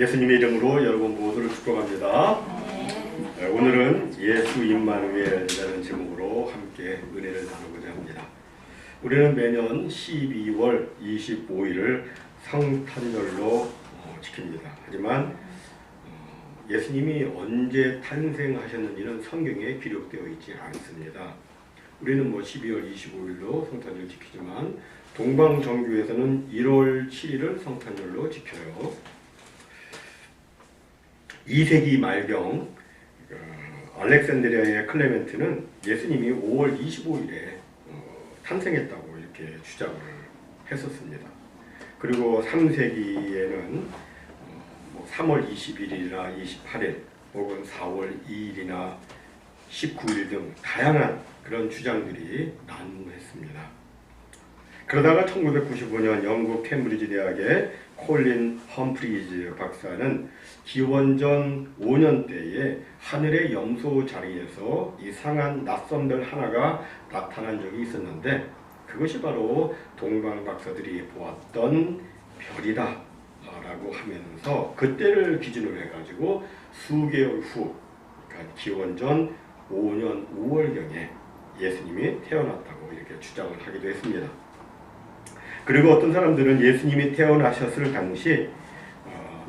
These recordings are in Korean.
예수님의 이름으로 여러분 모두를 축복합니다. 네, 오늘은 예수 임마누엘이라는 제목으로 함께 은혜를 나누고자 합니다. 우리는 매년 12월 25일을 성탄절로 지킵니다. 하지만 예수님이 언제 탄생하셨는지는 성경에 기록되어 있지 않습니다. 우리는 12월 25일로 성탄절 지키지만 동방정교에서는 1월 7일을 성탄절로 지켜요. 2세기 말경 알렉산드리아의 클레멘트는 예수님이 5월 25일에 탄생했다고 이렇게 주장을 했었습니다. 그리고 3세기에는 3월 21일이나 28일 혹은 4월 2일이나 19일 등 다양한 그런 주장들이 난무했습니다. 그러다가 1995년 영국 캠브리지 대학의 콜린 험프리즈 박사는 기원전 5년대에 하늘의 염소 자리에서 이상한 낯선 별 하나가 나타난 적이 있었는데 그것이 바로 동방 박사들이 보았던 별이다 라고 하면서 그때를 기준으로 해가지고 수개월 후 그러니까 기원전 5년 5월경에 예수님이 태어났다고 이렇게 주장을 하기도 했습니다. 그리고 어떤 사람들은 예수님이 태어나셨을 당시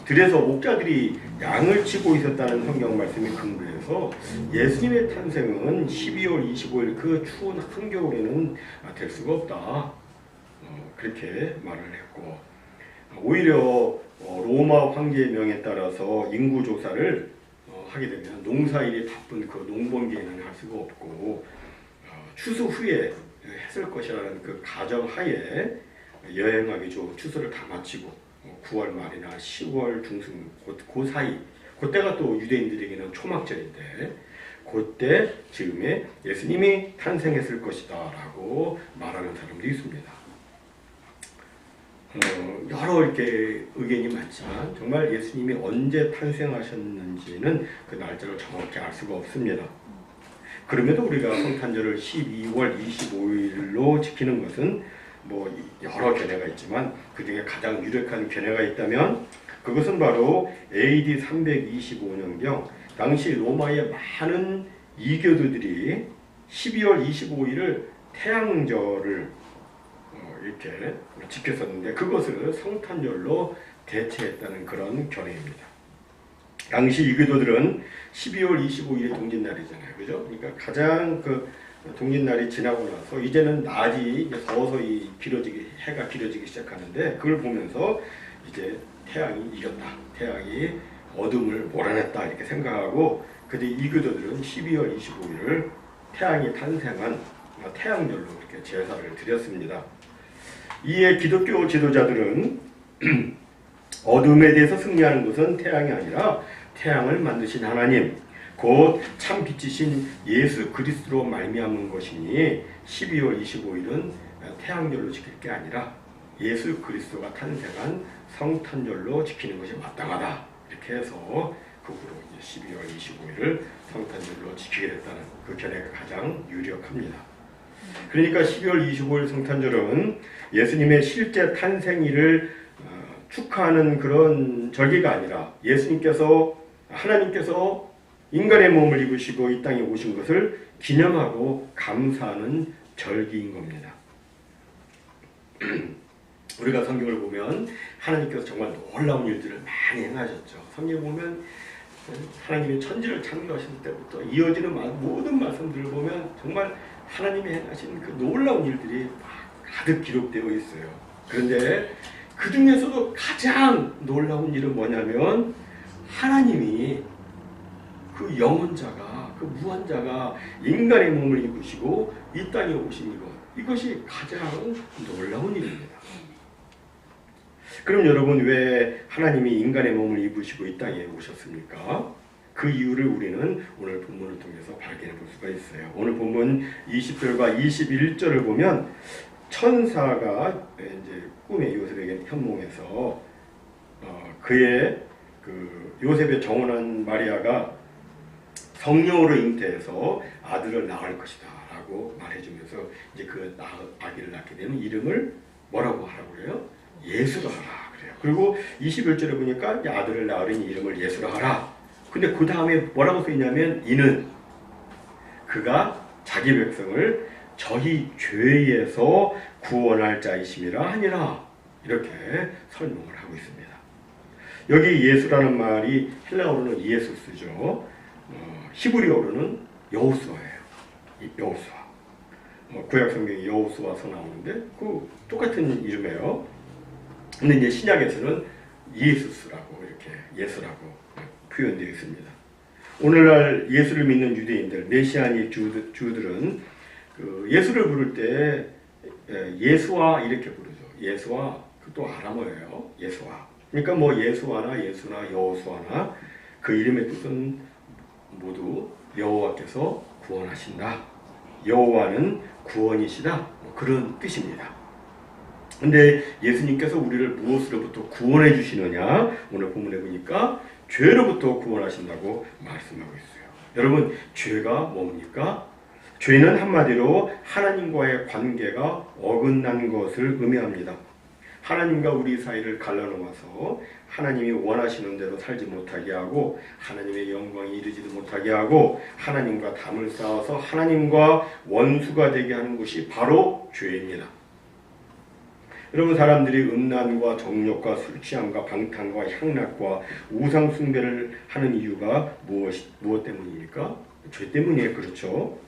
들에서 목자들이 양을 치고 있었다는 성경 말씀이 근거해서 예수님의 탄생은 12월 25일 그 추운 한겨울에는 될 수가 없다 그렇게 말을 했고 오히려 로마 황제의 명에 따라서 인구 조사를 하게 되면 농사일이 바쁜 그 농번기에는 할 수가 없고 추수 후에 했을 것이라는 그 가정하에 여행하기 좋은 추수를 다 마치고 9월 말이나 10월 중순 그 사이 그때가 또 유대인들에게는 초막절인데 그때 즈음에 예수님이 탄생했을 것이다 라고 말하는 사람도 있습니다. 여러 이렇게 의견이 많지만 정말 예수님이 언제 탄생하셨는지는 그 날짜를 정확히 알 수가 없습니다. 그럼에도 우리가 성탄절을 12월 25일로 지키는 것은 여러 견해가 있지만 그 중에 가장 유력한 견해가 있다면 그것은 바로 AD 325년경 당시 로마의 많은 이교도들이 12월 25일을 태양절을 이렇게 지켰었는데 그것을 성탄절로 대체했다는 그런 견해입니다. 당시 이교도들은 12월 25일이 동짓날이잖아요. 그죠? 그러니까 가장 동짓날이 지나고 나서 이제는 낮이 서서히 해가 길어지기 시작하는데 그걸 보면서 이제 태양이 이겼다. 태양이 어둠을 몰아냈다. 이렇게 생각하고 근데 이교도들은 12월 25일을 태양이 탄생한 태양절로 이렇게 제사를 드렸습니다. 이에 기독교 지도자들은 어둠에 대해서 승리하는 것은 태양이 아니라 태양을 만드신 하나님 곧 참 빛이신 예수 그리스도로 말미암은 것이니 12월 25일은 태양절로 지킬 게 아니라 예수 그리스도가 탄생한 성탄절로 지키는 것이 마땅하다. 이렇게 해서 그 후로 12월 25일을 성탄절로 지키게 됐다는 그 견해가 가장 유력합니다. 그러니까 12월 25일 성탄절은 예수님의 실제 탄생일을 축하하는 그런 절기가 아니라 하나님께서 인간의 몸을 입으시고 이 땅에 오신 것을 기념하고 감사하는 절기인 겁니다. 우리가 성경을 보면 하나님께서 정말 놀라운 일들을 많이 행하셨죠. 성경에 보면 하나님이 천지를 창조하실 때부터 이어지는 모든 말씀들을 보면 정말 하나님이 행하신 그 놀라운 일들이 가득 기록되어 있어요. 그런데 그 중에서도 가장 놀라운 일은 뭐냐면 하나님이 그 영혼자가 그 무한자가 인간의 몸을 입으시고 이 땅에 오신 이것이 가장 놀라운 일입니다. 그럼 여러분 왜 하나님이 인간의 몸을 입으시고 이 땅에 오셨습니까? 그 이유를 우리는 오늘 본문을 통해서 발견해 볼 수가 있어요. 오늘 본문 20절과 21절을 보면 천사가 이제 꿈에 요셉에게 현몽해서 그의 요셉의 정혼한 마리아가 성령으로 잉태해서 아들을 낳을 것이다 라고 말해주면서 이제 그 아기를 낳게 되는 이름을 뭐라고 하라고 그래요? 예수로 하라 그래요. 그리고 21절에 보니까 이제 아들을 낳으니 이름을 예수라 하라. 근데 그 다음에 뭐라고 써있냐면 이는 그가 자기 백성을 저희 죄에서 구원할 자이심이라 하니라. 이렇게 설명을 하고 있습니다. 여기 예수라는 말이 헬라어로는 이에수스죠. 히브리어로는 여호수아예요. 여호수아. 구약 성경에 여호수아서 나오는데 그 똑같은 이름이에요. 근데 이제 신약에서는 이에수스라고 이렇게 예수라고 표현되어 있습니다. 오늘날 예수를 믿는 유대인들, 메시아니 주들은 그 예수를 부를 때 예수와 이렇게 부르죠. 예수와 또 아람어예요. 예수와. 그러니까 뭐 예수와나 예수나 여호수아나 그 이름의 뜻은 모두 여호와께서 구원하신다. 여호와는 구원이시다. 뭐 그런 뜻입니다. 근데 예수님께서 우리를 무엇으로부터 구원해 주시느냐? 오늘 본문에 보니까 죄로부터 구원하신다고 말씀하고 있어요. 여러분, 죄가 뭡니까? 죄는 한마디로 하나님과의 관계가 어긋난 것을 의미합니다. 하나님과 우리 사이를 갈라놓아서 하나님이 원하시는 대로 살지 못하게 하고 하나님의 영광이 이르지도 못하게 하고 하나님과 담을 쌓아서 하나님과 원수가 되게 하는 것이 바로 죄입니다. 여러분, 사람들이 음란과 정욕과 술취함과 방탕과 향락과 우상 숭배를 하는 이유가 무엇 때문입니까? 죄 때문이에요. 그렇죠?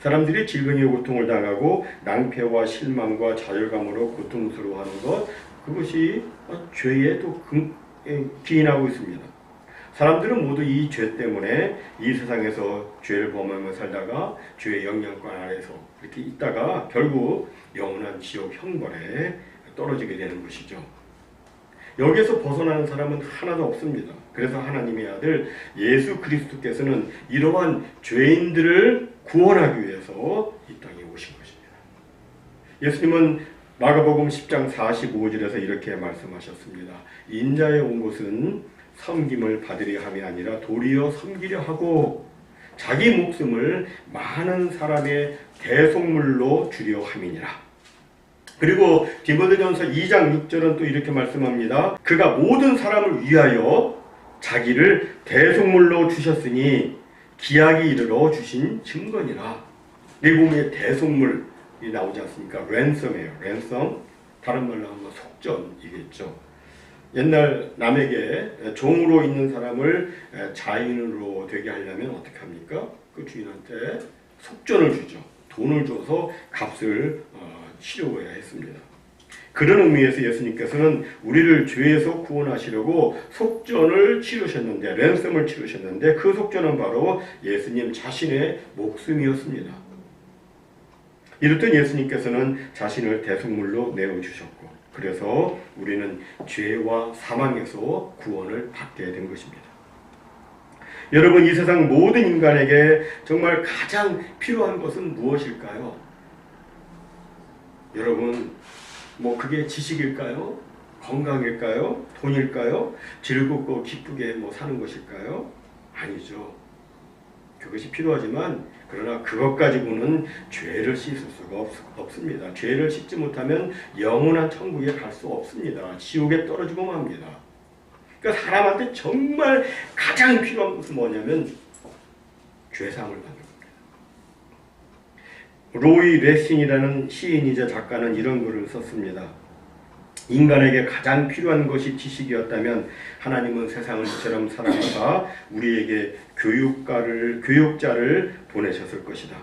사람들이 질병의 고통을 당하고 낭패와 실망과 좌절감으로 고통스러워하는 것, 그것이 죄에 또 기인하고 있습니다. 사람들은 모두 이 죄 때문에 이 세상에서 죄를 범하며 살다가 죄의 영향권 아래서 이렇게 있다가 결국 영원한 지옥 형벌에 떨어지게 되는 것이죠. 여기에서 벗어나는 사람은 하나도 없습니다. 그래서 하나님의 아들 예수 그리스도께서는 이러한 죄인들을 구원하기 위해서 이 땅에 오신 것입니다. 예수님은 마가복음 10장 45절에서 이렇게 말씀하셨습니다. 인자에 온 것은 섬김을 받으려 함이 아니라 도리어 섬기려 하고 자기 목숨을 많은 사람의 대속물로 주려 함이니라. 그리고 디모데전서 2장 6절은 또 이렇게 말씀합니다. 그가 모든 사람을 위하여 자기를 대속물로 주셨으니 기약이 이르러 주신 증거니라. 이 보면 대속물이 나오지 않습니까? 랜섬이에요. 랜섬. 다른 말로 하면 속전이겠죠. 옛날 남에게 종으로 있는 사람을 자인으로 되게 하려면 어떻게 합니까? 그 주인한테 속전을 주죠. 돈을 줘서 값을 치료해야 했습니다. 그런 의미에서 예수님께서는 우리를 죄에서 구원하시려고 속전을 치르셨는데, 랜섬을 치르셨는데 그 속전은 바로 예수님 자신의 목숨이었습니다. 이렇듯 예수님께서는 자신을 대속물로 내어주셨고, 그래서 우리는 죄와 사망에서 구원을 받게 된 것입니다. 여러분, 이 세상 모든 인간에게 정말 가장 필요한 것은 무엇일까요? 여러분, 뭐 그게 지식일까요? 건강일까요? 돈일까요? 즐겁고 기쁘게 뭐 사는 것일까요? 아니죠. 그것이 필요하지만 그러나 그것 가지고는 죄를 씻을 수가 없습니다. 죄를 씻지 못하면 영원한 천국에 갈 수 없습니다. 지옥에 떨어지고 맙니다. 그러니까 사람한테 정말 가장 필요한 것은 뭐냐면 죄사함을 받는 겁니다. 로이 레싱이라는 시인이자 작가는 이런 글을 썼습니다. 인간에게 가장 필요한 것이 지식이었다면 하나님은 세상을 이처럼 사랑하사 우리에게 교육자를 보내셨을 것이다.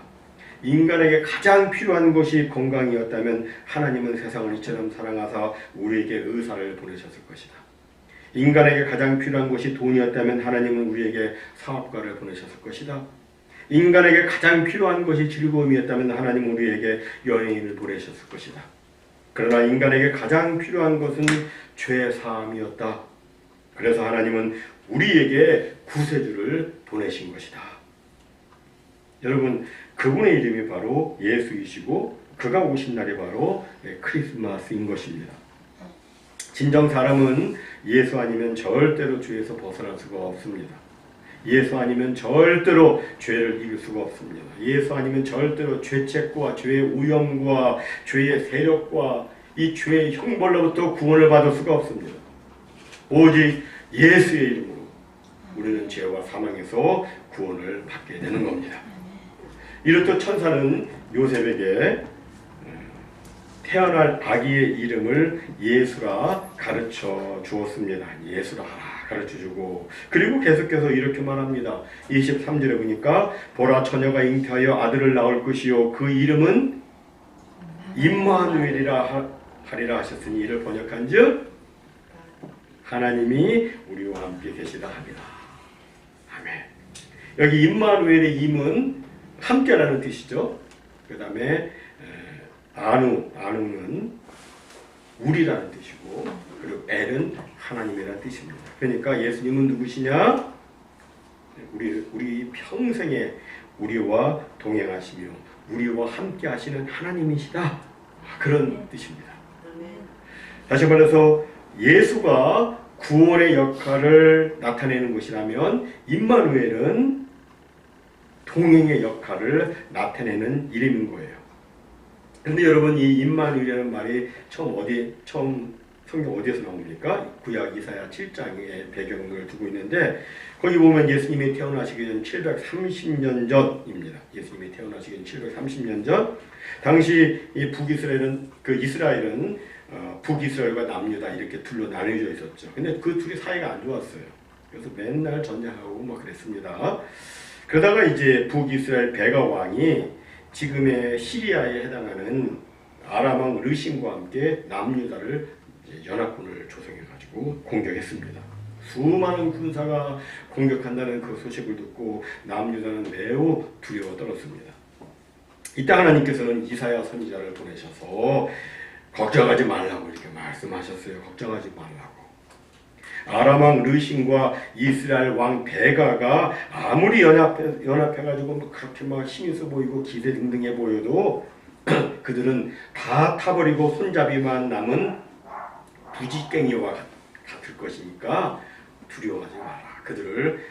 인간에게 가장 필요한 것이 건강이었다면 하나님은 세상을 이처럼 사랑하사 우리에게 의사를 보내셨을 것이다. 인간에게 가장 필요한 것이 돈이었다면 하나님은 우리에게 사업가를 보내셨을 것이다. 인간에게 가장 필요한 것이 즐거움이었다면 하나님은 우리에게 여행인을 보내셨을 것이다. 그러나 인간에게 가장 필요한 것은 죄 사함이었다. 그래서 하나님은 우리에게 구세주를 보내신 것이다. 여러분, 그분의 이름이 바로 예수이시고 그가 오신 날이 바로 크리스마스인 것입니다. 진정 사람은 예수 아니면 절대로 죄에서 벗어날 수가 없습니다. 예수 아니면 절대로 죄를 이길 수가 없습니다. 예수 아니면 절대로 죄책과 죄의 오염과 죄의 세력과 이 죄의 형벌로부터 구원을 받을 수가 없습니다. 오직 예수의 이름으로 우리는 죄와 사망에서 구원을 받게 되는 겁니다. 이렇듯 천사는 요셉에게 태어날 아기의 이름을 예수라 가르쳐 주었습니다. 예수라 가르쳐 주고, 그리고 계속해서 이렇게 말합니다. 23절에 보니까 보라 처녀가 잉태하여 아들을 낳을 것이요 그 이름은 임마누엘이라 하리라 하셨으니 이를 번역한즉 하나님이 우리와 함께 계시다 하리라. 아멘. 여기 임마누엘의 임은 함께라는 뜻이죠. 그 다음에 아누는 우리라는 뜻이고, 그리고 엘은 하나님이라는 뜻입니다. 그러니까 예수님은 누구시냐? 우리 평생에 우리와 동행하시며 우리와 함께 하시는 하나님이시다. 그런 뜻입니다. 다시 말해서 예수가 구원의 역할을 나타내는 것이라면 임마누엘은 동행의 역할을 나타내는 이름인 거예요. 근데 여러분, 이 임마누엘이라는 말이 처음 성경 어디에서 나옵니까? 구약 이사야 7장의 배경을 두고 있는데, 거기 보면 예수님이 태어나시기 전 730년 전입니다. 예수님이 태어나시기 전 730년 전, 당시 이 북이스라엘은 북이스라엘과 남유다 이렇게 둘로 나뉘어져 있었죠. 근데 그 둘이 사이가 안 좋았어요. 그래서 맨날 전쟁하고 막 그랬습니다. 그러다가 이제 북이스라엘 베가 왕이 지금의 시리아에 해당하는 아람 왕 르신과 함께 남유다를 연합군을 조성해가지고 공격했습니다. 수많은 군사가 공격한다는 그 소식을 듣고 남유다는 매우 두려워 떨었습니다. 이때 하나님께서는 이사야 선지자를 보내셔서 걱정하지 말라고 이렇게 말씀하셨어요. 걱정하지 말라고. 아람 왕 르신과 이스라엘 왕 베가가 아무리 연합해가지고 뭐 그렇게 막 힘 있어 보이고 기세 등등해 보여도 그들은 다 타버리고 손잡이만 남은 부지깽이와 같을 것이니까 두려워하지 마라. 그들을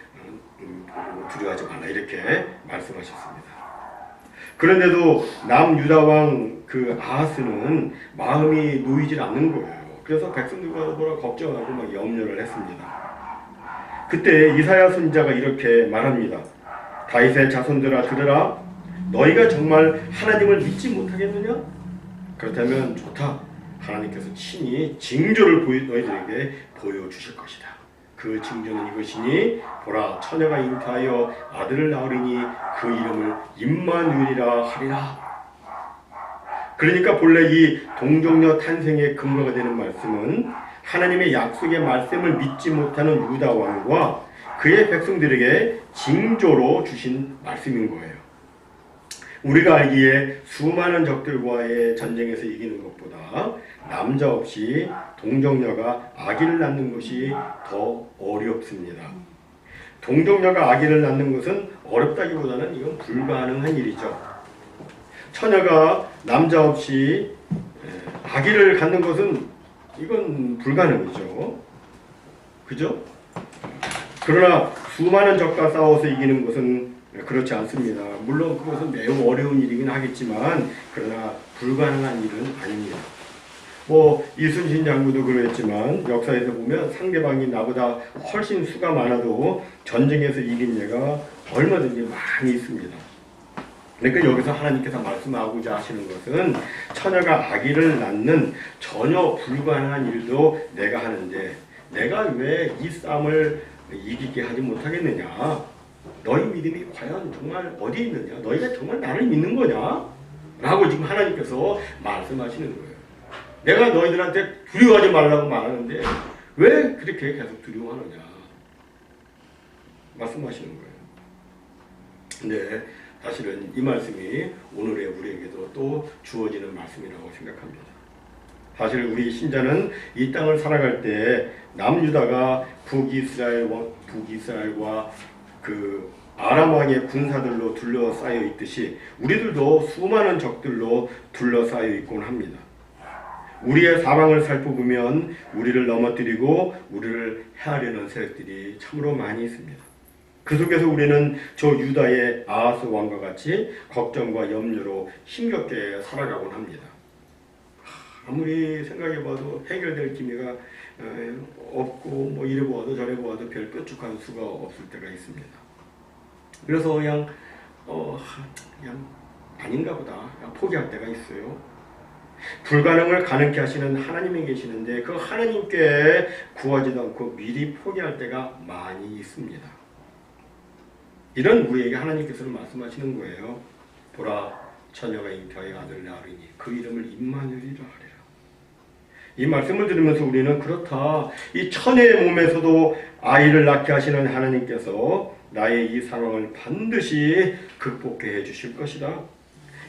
두려워하지 말라. 이렇게 말씀하셨습니다. 그런데도 남유다 왕 그 아하스는 마음이 놓이질 않는 거예요. 그래서 백성들과 뭐라 걱정하고 막 염려를 했습니다. 그때 이사야 선지자가 이렇게 말합니다. 다윗의 자손들아 들으라. 너희가 정말 하나님을 믿지 못하겠느냐? 그렇다면 좋다. 하나님께서 친히 징조를 너희들에게 보여주실 것이다. 그 징조는 이것이니 보라 처녀가 잉태하여 아들을 낳으리니 그 이름을 임마누엘이라 하리라. 그러니까 본래 이 동정녀 탄생의 근거가 되는 말씀은 하나님의 약속의 말씀을 믿지 못하는 유다 왕과 그의 백성들에게 징조로 주신 말씀인 거예요. 우리가 알기에 수많은 적들과의 전쟁에서 이기는 것보다 남자 없이 동정녀가 아기를 낳는 것이 더 어렵습니다. 동정녀가 아기를 낳는 것은 어렵다기보다는 이건 불가능한 일이죠. 처녀가 남자 없이 아기를 갖는 것은 이건 불가능이죠. 그죠? 그러나 수많은 적과 싸워서 이기는 것은 그렇지 않습니다. 물론 그것은 매우 어려운 일이긴 하겠지만 그러나 불가능한 일은 아닙니다. 이순신 장군도 그랬지만 역사에서 보면 상대방이 나보다 훨씬 수가 많아도 전쟁에서 이긴 예가 얼마든지 많이 있습니다. 그러니까 여기서 하나님께서 말씀하고자 하시는 것은 처녀가 아기를 낳는 전혀 불가능한 일도 내가 하는데 내가 왜 이 싸움을 이기게 하지 못하겠느냐? 너희 믿음이 과연 정말 어디에 있느냐? 너희가 정말 나를 믿는 거냐? 라고 지금 하나님께서 말씀하시는 거예요. 내가 너희들한테 두려워하지 말라고 말하는데 왜 그렇게 계속 두려워하느냐? 말씀하시는 거예요. 근데 사실은 이 말씀이 오늘의 우리에게도 또 주어지는 말씀이라고 생각합니다. 사실 우리 신자는 이 땅을 살아갈 때 남유다가 북이스라엘과 그 아람 왕의 군사들로 둘러싸여 있듯이 우리들도 수많은 적들로 둘러싸여 있곤 합니다. 우리의 사방을 살펴보면 우리를 넘어뜨리고 우리를 해하려는 세력들이 참으로 많이 있습니다. 그 속에서 우리는 저 유다의 아하스 왕과 같이 걱정과 염려로 힘겹게 살아가곤 합니다. 아무리 생각해봐도 해결될 기미가 없고 뭐 이래 보아도 저래 보아도 별 뾰족한 수가 없을 때가 있습니다. 그래서 그냥 아닌가 보다 그냥 포기할 때가 있어요. 불가능을 가능케 하시는 하나님이 계시는데 그 하나님께 구하지도 않고 미리 포기할 때가 많이 있습니다. 이런 우리에게 하나님께서는 말씀하시는 거예요. 보라, 처녀가 잉태하여 아들을 낳으리니 그 이름을 임마누엘이라 하리라. 이 말씀을 들으면서 우리는 그렇다. 이 처녀의 몸에서도 아이를 낳게 하시는 하나님께서 나의 이 상황을 반드시 극복해 주실 것이다.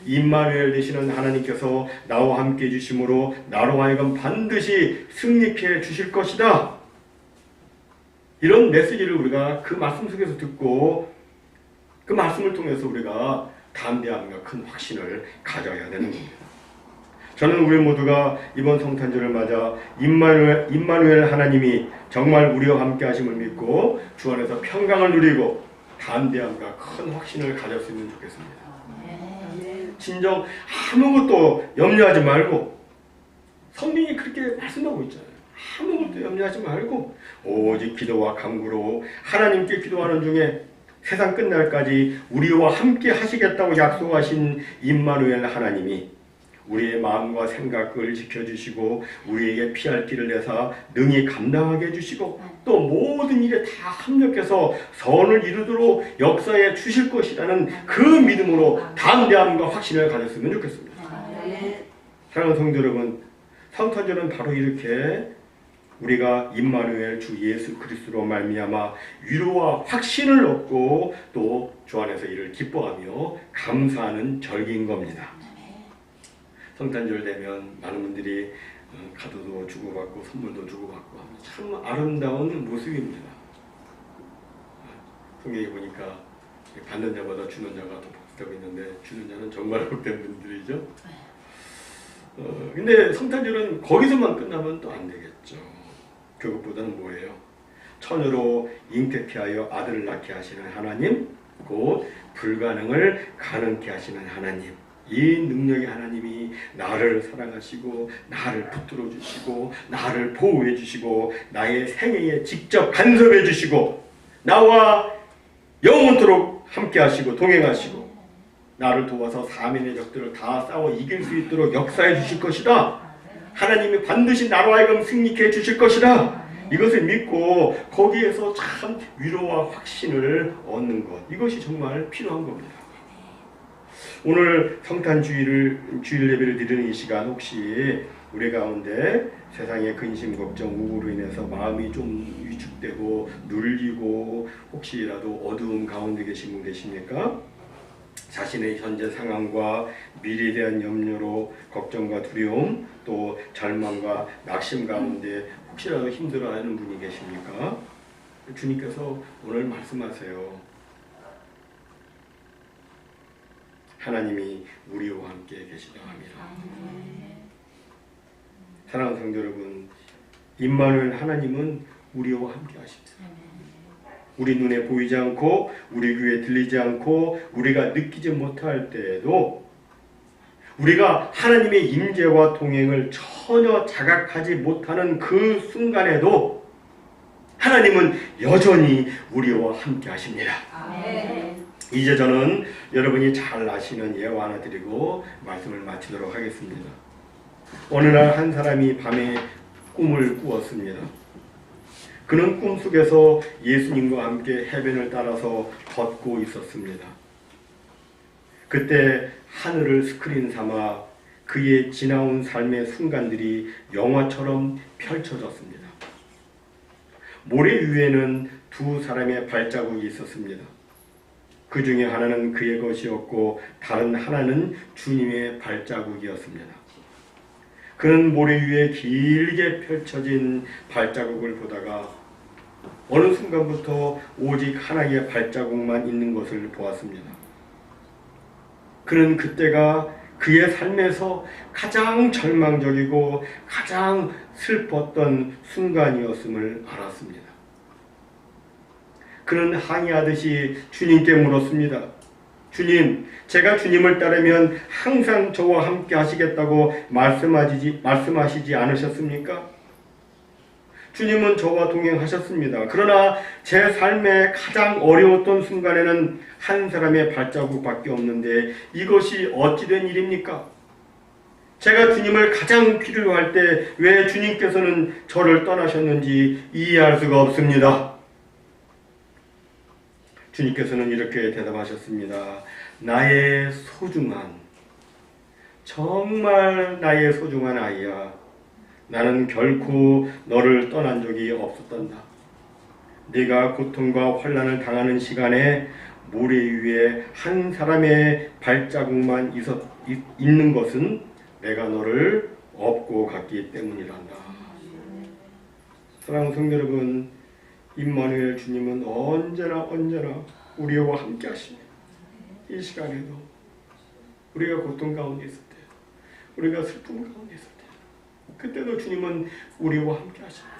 임마누엘 되시는 하나님께서 나와 함께 해주심으로 나로 하여금 반드시 승리케 주실 것이다. 이런 메시지를 우리가 그 말씀 속에서 듣고 그 말씀을 통해서 우리가 담대함과 큰 확신을 가져야 되는 겁니다. 저는 우리 모두가 이번 성탄절을 맞아 임마누엘 하나님이 정말 우리와 함께 하심을 믿고 주 안에서 평강을 누리고 담대함과 큰 확신을 가졌으면 좋겠습니다. 진정 아무것도 염려하지 말고 성경이 그렇게 말씀하고 있잖아요. 아무것도 염려하지 말고 오직 기도와 간구로 하나님께 기도하는 중에 세상 끝날까지 우리와 함께 하시겠다고 약속하신 임마누엘 하나님이 우리의 마음과 생각을 지켜주시고 우리에게 피할 길을 내사 능히 감당하게 해주시고 또 모든 일에 다 합력해서 선을 이루도록 역사해 주실 것이라는 그 믿음으로 담대함과 확신을 가졌으면 좋겠습니다. 사랑하는 성도 여러분, 성탄절은 바로 이렇게 우리가 임마누엘 주 예수 그리스도로 말미암아 위로와 확신을 얻고 또 주 안에서 이를 기뻐하며 감사하는 절기인 겁니다. 성탄절 되면 많은 분들이 카드도 주고받고 선물도 주고받고 하면 참 아름다운 모습입니다. 성경에 보니까 받는 자보다 주는 자가 더 복되고 있는데 주는 자는 정말 복된 분들이죠. 근데 성탄절은 거기서만 끝나면 또 안 되겠죠. 그것보다는 뭐예요? 처녀로 잉태케 하여 아들을 낳게 하시는 하나님, 곧 불가능을 가능케 하시는 하나님, 이 능력의 하나님이 나를 사랑하시고 나를 붙들어 주시고 나를 보호해 주시고 나의 생애에 직접 간섭해 주시고 나와 영원토록 함께 하시고 동행하시고 나를 도와서 사면의 적들을 다 싸워 이길 수 있도록 역사해 주실 것이다. 하나님이 반드시 나로 하여금 승리케 해 주실 것이다. 이것을 믿고 거기에서 참 위로와 확신을 얻는 것, 이것이 정말 필요한 겁니다. 오늘 성탄 주일 예배를 드리는 이 시간 혹시 우리 가운데 세상의 근심, 걱정, 우울로 인해서 마음이 좀 위축되고 눌리고 혹시라도 어두운 가운데 계신 분 계십니까? 자신의 현재 상황과 미래에 대한 염려로 걱정과 두려움 또 절망과 낙심 가운데 혹시라도 힘들어하는 분이 계십니까? 주님께서 오늘 말씀하세요. 하나님이 우리와 함께 계시다 함이라. 사랑하는 성도 여러분, 임마누엘 하나님은 우리와 함께 하십니다. 우리 눈에 보이지 않고 우리 귀에 들리지 않고 우리가 느끼지 못할 때에도 우리가 하나님의 임재와 동행을 전혀 자각하지 못하는 그 순간에도 하나님은 여전히 우리와 함께 하십니다. 아멘. 이제 저는 여러분이 잘 아시는 예화 하나 드리고 말씀을 마치도록 하겠습니다. 어느 날 한 사람이 밤에 꿈을 꾸었습니다. 그는 꿈속에서 예수님과 함께 해변을 따라서 걷고 있었습니다. 그때 하늘을 스크린 삼아 그의 지나온 삶의 순간들이 영화처럼 펼쳐졌습니다. 모래 위에는 두 사람의 발자국이 있었습니다. 그 중에 하나는 그의 것이었고 다른 하나는 주님의 발자국이었습니다. 그는 모래 위에 길게 펼쳐진 발자국을 보다가 어느 순간부터 오직 하나의 발자국만 있는 것을 보았습니다. 그는 그때가 그의 삶에서 가장 절망적이고 가장 슬펐던 순간이었음을 알았습니다. 그는 항의하듯이 주님께 물었습니다. 주님, 제가 주님을 따르면 항상 저와 함께 하시겠다고 말씀하시지 않으셨습니까? 주님은 저와 동행하셨습니다. 그러나 제 삶의 가장 어려웠던 순간에는 한 사람의 발자국밖에 없는데 이것이 어찌된 일입니까? 제가 주님을 가장 필요로 할 때 왜 주님께서는 저를 떠나셨는지 이해할 수가 없습니다. 주님께서는 이렇게 대답하셨습니다. 나의 소중한, 정말 나의 소중한 아이야. 나는 결코 너를 떠난 적이 없었단다. 네가 고통과 환난을 당하는 시간에 모래 위에 한 사람의 발자국만 있는 것은 내가 너를 업고 갔기 때문이란다. 사랑하는 성도 여러분, 임마누엘 주님은 언제나 우리와 함께 하시네. 이 시간에도 우리가 고통 가운데 있을 때, 우리가 슬픔 가운데 있을 때, 그때도 주님은 우리와 함께 하십니다.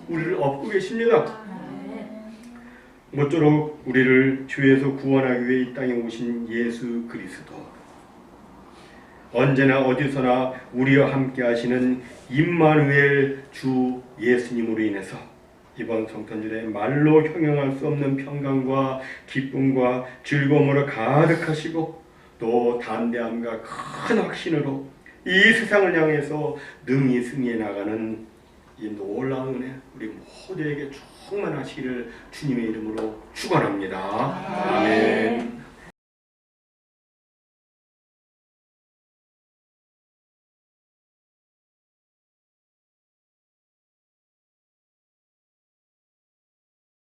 우리를 업고 계십니다. 모쪼록 우리를 죄에서 구원하기 위해 이 땅에 오신 예수 그리스도, 언제나 어디서나 우리와 함께 하시는 임마누엘 주 예수님으로 인해서 이번 성탄절에 말로 형용할 수 없는 평강과 기쁨과 즐거움으로 가득하시고 또 담대함과 큰 확신으로 이 세상을 향해서 능히 승리해 나가는 이 놀라운 은혜 우리 모두에게 충만하시기를 주님의 이름으로 축원합니다. 아멘.